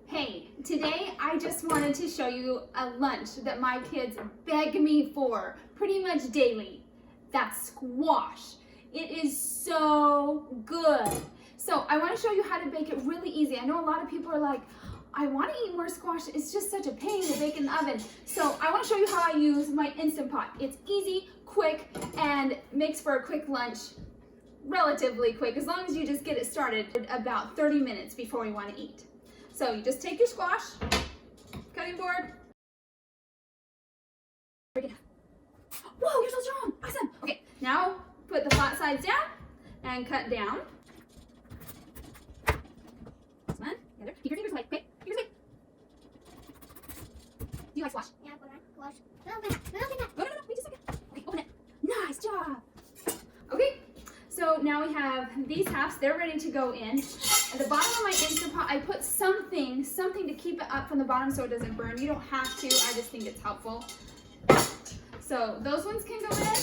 Hey, today I just wanted to show you a lunch that my kids beg me for pretty much daily. That's squash. It is so good. So I want to show you how to bake it really easy. I know a lot of people are like, I want to eat more squash. It's just such a pain to bake in the oven. So I want to show you how I use my Instant Pot. It's easy, quick, and makes for a quick lunch. Relatively quick, as long as you just get it started about 30 minutes before you want to eat. So you just take your squash, cutting board. Break it down. Whoa, you're so strong. Awesome. Okay, now put the flat sides down and cut down. This one, together. Keep your fingers away. Okay, fingers away. Do you like squash? Yeah, but squash. No, open that. No, wait just a second. Okay, open it. Nice job. Okay, so now we have these halves. They're ready to go in. At the bottom of my Instant Pot, I put something to keep it up from the bottom so it doesn't burn. You don't have to, I just think it's helpful. So those ones can go in.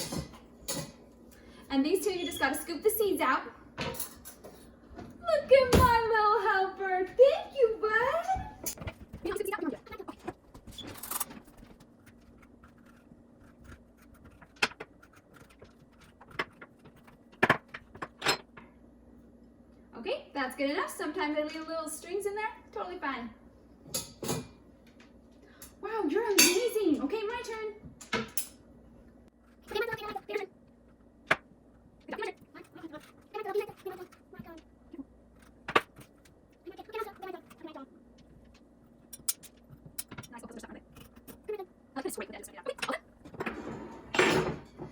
And these two, you just gotta scoop the seeds out. Look at my little helper. Thank you, bud. You don't scoop the seeds out. Okay, that's good enough. Sometimes I leave little strings in there. Totally fine. Wow, you're amazing. Okay, my turn.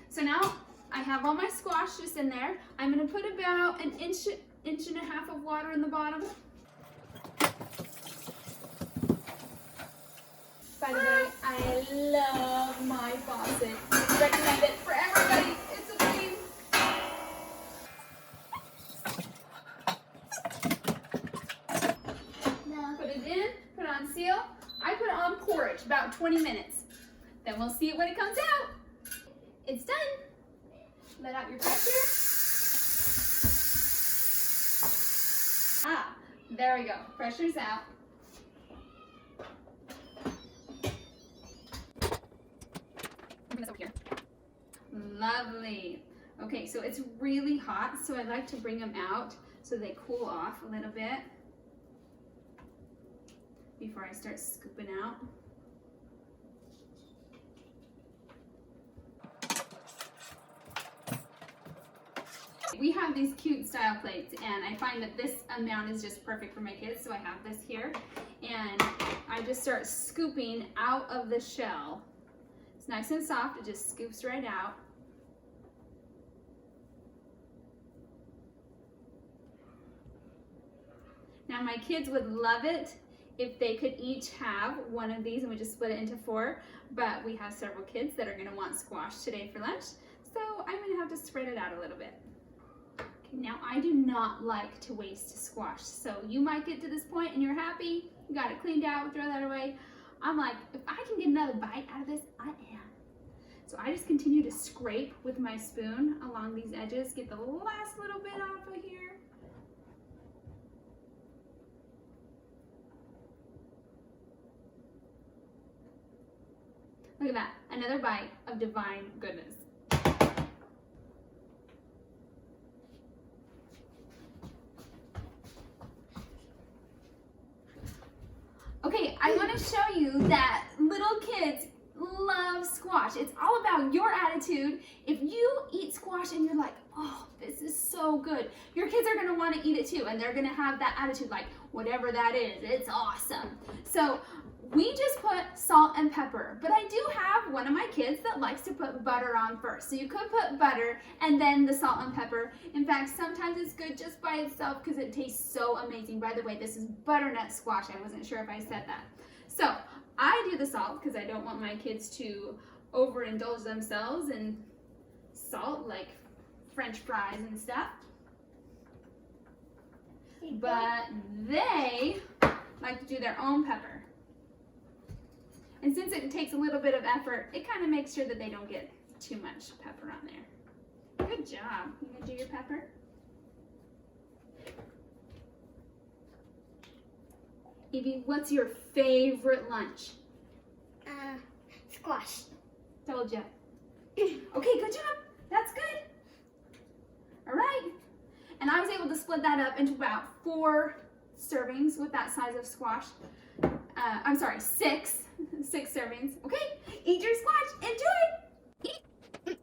So now I have all my squash just in there. I'm going to put about an inch and a half of water in the bottom. By the way, I love my faucet. I recommend it for everybody. It's a dream. Put it in, put it on seal. I put it on porridge, about 20 minutes. Then we'll see it when it comes out. It's done. Let out your pressure. Ah, there we go. Pressure's out. Bring this over here. Lovely. Okay, so it's really hot, so I like to bring them out so they cool off a little bit before I start scooping out. We have these cute style plates, and I find that this amount is just perfect for my kids, so I have this here, and I just start scooping out of the shell. It's nice and soft, it just scoops right out. Now my kids would love it if they could each have one of these, and we just split it into 4, but we have several kids that are going to want squash today for lunch, so I'm going to have to spread it out a little bit. Now, I do not like to waste squash, so you might get to this point and you're happy, you got it cleaned out, throw that away. I'm like, if I can get another bite out of this, I am. So I just continue to scrape with my spoon along these edges, get the last little bit off of here. Look at that, another bite of divine goodness. Okay, I want to show you that little kids love squash. It's all about your attitude. If you eat squash and you're like, oh, this is so good, your kids are going to want to eat it too, and they're going to have that attitude like, whatever that is, it's awesome. So we just put salt and pepper, but I do have one of my kids that likes to put butter on first. So you could put butter and then the salt and pepper. In fact, sometimes it's good just by itself because it tastes so amazing. By the way, this is butternut squash. I wasn't sure if I said that. So I do the salt because I don't want my kids to overindulge themselves in salt like French fries and stuff. But they like to do their own pepper. And since it takes a little bit of effort, it kind of makes sure that they don't get too much pepper on there. Good job. You gonna do your pepper? Evie, what's your favorite lunch? Squash. Told you. Okay, good job. That's good. All right. And I was able to split that up into about 4 servings with that size of squash. I'm sorry, 6 servings. Okay, eat your squash. Enjoy. Eat.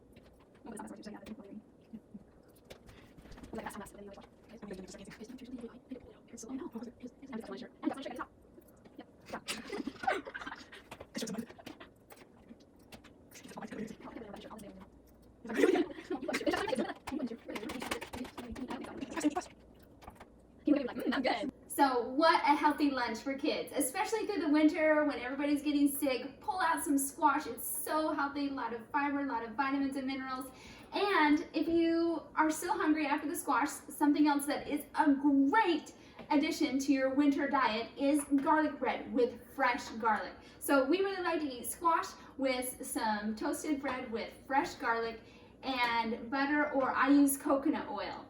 So what a healthy lunch for kids, especially through the winter when everybody's getting sick. Pull out some squash. It's so healthy, a lot of fiber, a lot of vitamins and minerals. And if you are still hungry after the squash, something else that is a great addition to your winter diet is garlic bread with fresh garlic. So we really like to eat squash with some toasted bread with fresh garlic and butter, or I use coconut oil.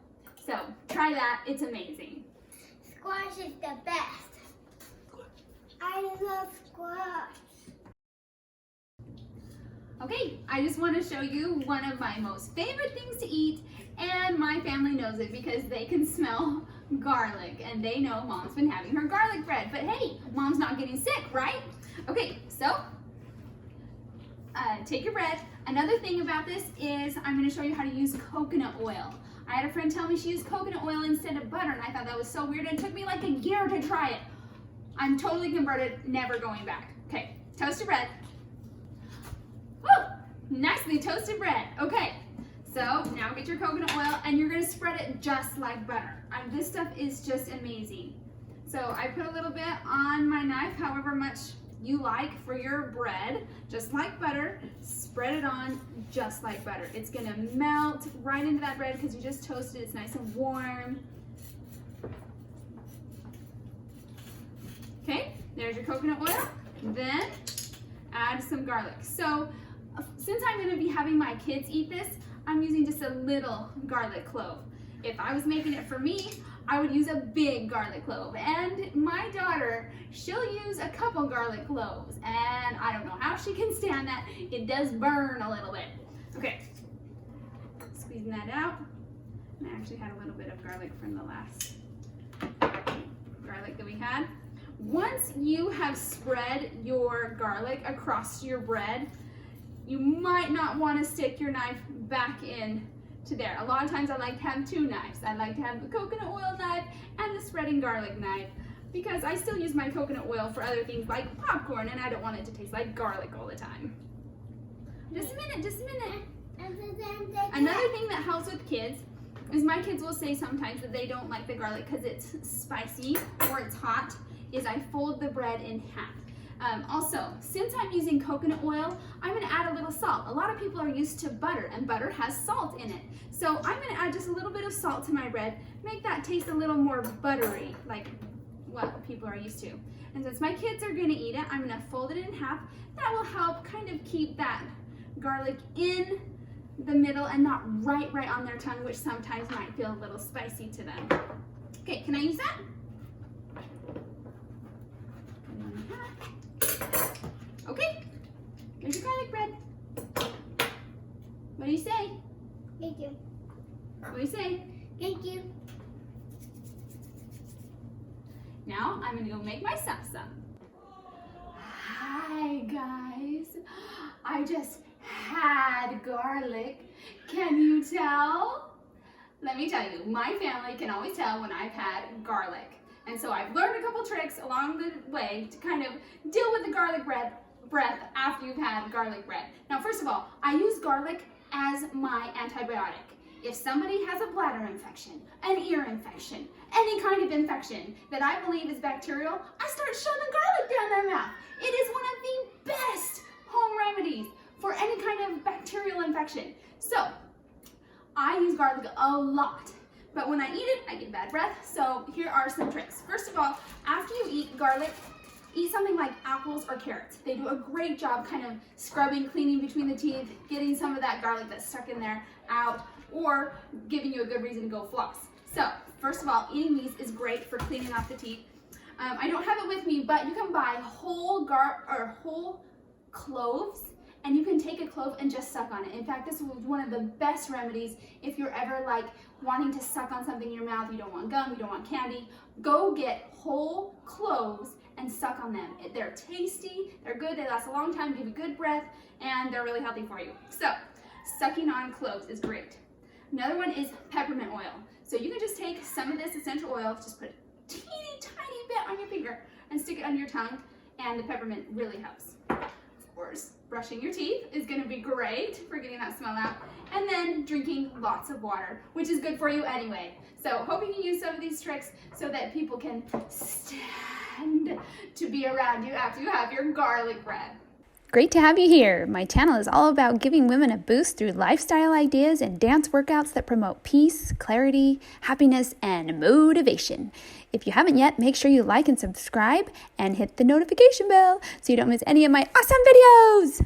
So try that, it's amazing. Squash is the best. I love squash. Okay, I just want to show you one of my most favorite things to eat, and my family knows it because they can smell garlic and they know Mom's been having her garlic bread. But hey, Mom's not getting sick, right? Okay, so take your bread. Another thing about this is I'm going to show you how to use coconut oil. I had a friend tell me she used coconut oil instead of butter, and I thought that was so weird. It took me like a year to try it. I'm totally converted, never going back. Okay, toast your bread. Woo! Nicely toasted bread. Okay, so now get your coconut oil and you're gonna spread it just like butter. This stuff is just amazing. So I put a little bit on my knife, however much you like for your bread, just like butter. Spread it on just like butter. It's gonna melt right into that bread because you just toasted it. It's nice and warm. Okay, there's your coconut oil. Then add some garlic. So since I'm going to be having my kids eat this, I'm using just a little garlic clove. If I was making it for me, I would use a big garlic clove. And my daughter, she'll use a couple garlic cloves. And I don't know how she can stand that. It does burn a little bit. Okay, squeezing that out. And I actually had a little bit of garlic from the last garlic that we had. Once you have spread your garlic across your bread, you might not want to stick your knife back in to there. A lot of times I like to have 2 knives. I like to have the coconut oil knife and the spreading garlic knife because I still use my coconut oil for other things like popcorn, and I don't want it to taste like garlic all the time. Just a minute, just a minute. Another thing that helps with kids is my kids will say sometimes that they don't like the garlic because it's spicy or it's hot, is I fold the bread in half. Also, since I'm using coconut oil, I'm going to add a little salt. A lot of people are used to butter, and butter has salt in it. So I'm going to add just a little bit of salt to my bread, make that taste a little more buttery, like what people are used to. And since my kids are going to eat it, I'm going to fold it in half. That will help kind of keep that garlic in the middle and not right on their tongue, which sometimes might feel a little spicy to them. Okay, can I use that? Okay, here's your garlic bread. What do you say? Thank you. What do you say? Thank you. Now I'm gonna go make myself some. Hi guys, I just had garlic. Can you tell? Let me tell you, my family can always tell when I've had garlic. And so I've learned a couple tricks along the way to kind of deal with the garlic breath after you've had garlic bread. Now, first of all, I use garlic as my antibiotic. If somebody has a bladder infection, an ear infection, any kind of infection that I believe is bacterial, I start shoving garlic down their mouth. It is one of the best home remedies for any kind of bacterial infection. So, I use garlic a lot. But when I eat it, I get bad breath, so here are some tricks. First of all, after you eat garlic, eat something like apples or carrots. They do a great job kind of scrubbing, cleaning between the teeth, getting some of that garlic that's stuck in there out, or giving you a good reason to go floss. So, first of all, eating these is great for cleaning off the teeth. I don't have it with me, but you can buy whole cloves, and you can take a clove and just suck on it. In fact, this is one of the best remedies if you're ever like wanting to suck on something in your mouth. You don't want gum, you don't want candy. Go get whole cloves and suck on them. They're tasty, they're good, they last a long time, give you good breath, and they're really healthy for you. So, sucking on cloves is great. Another one is peppermint oil. So you can just take some of this essential oil, just put a teeny tiny bit on your finger and stick it under your tongue, and the peppermint really helps. Of course, brushing your teeth is gonna be great for getting that smell out, and then drinking lots of water, which is good for you anyway. So hope you can use some of these tricks so that people can stand to be around you after you have your garlic bread. Great to have you here. My channel is all about giving women a boost through lifestyle ideas and dance workouts that promote peace, clarity, happiness, and motivation. If you haven't yet, make sure you like and subscribe and hit the notification bell so you don't miss any of my awesome videos.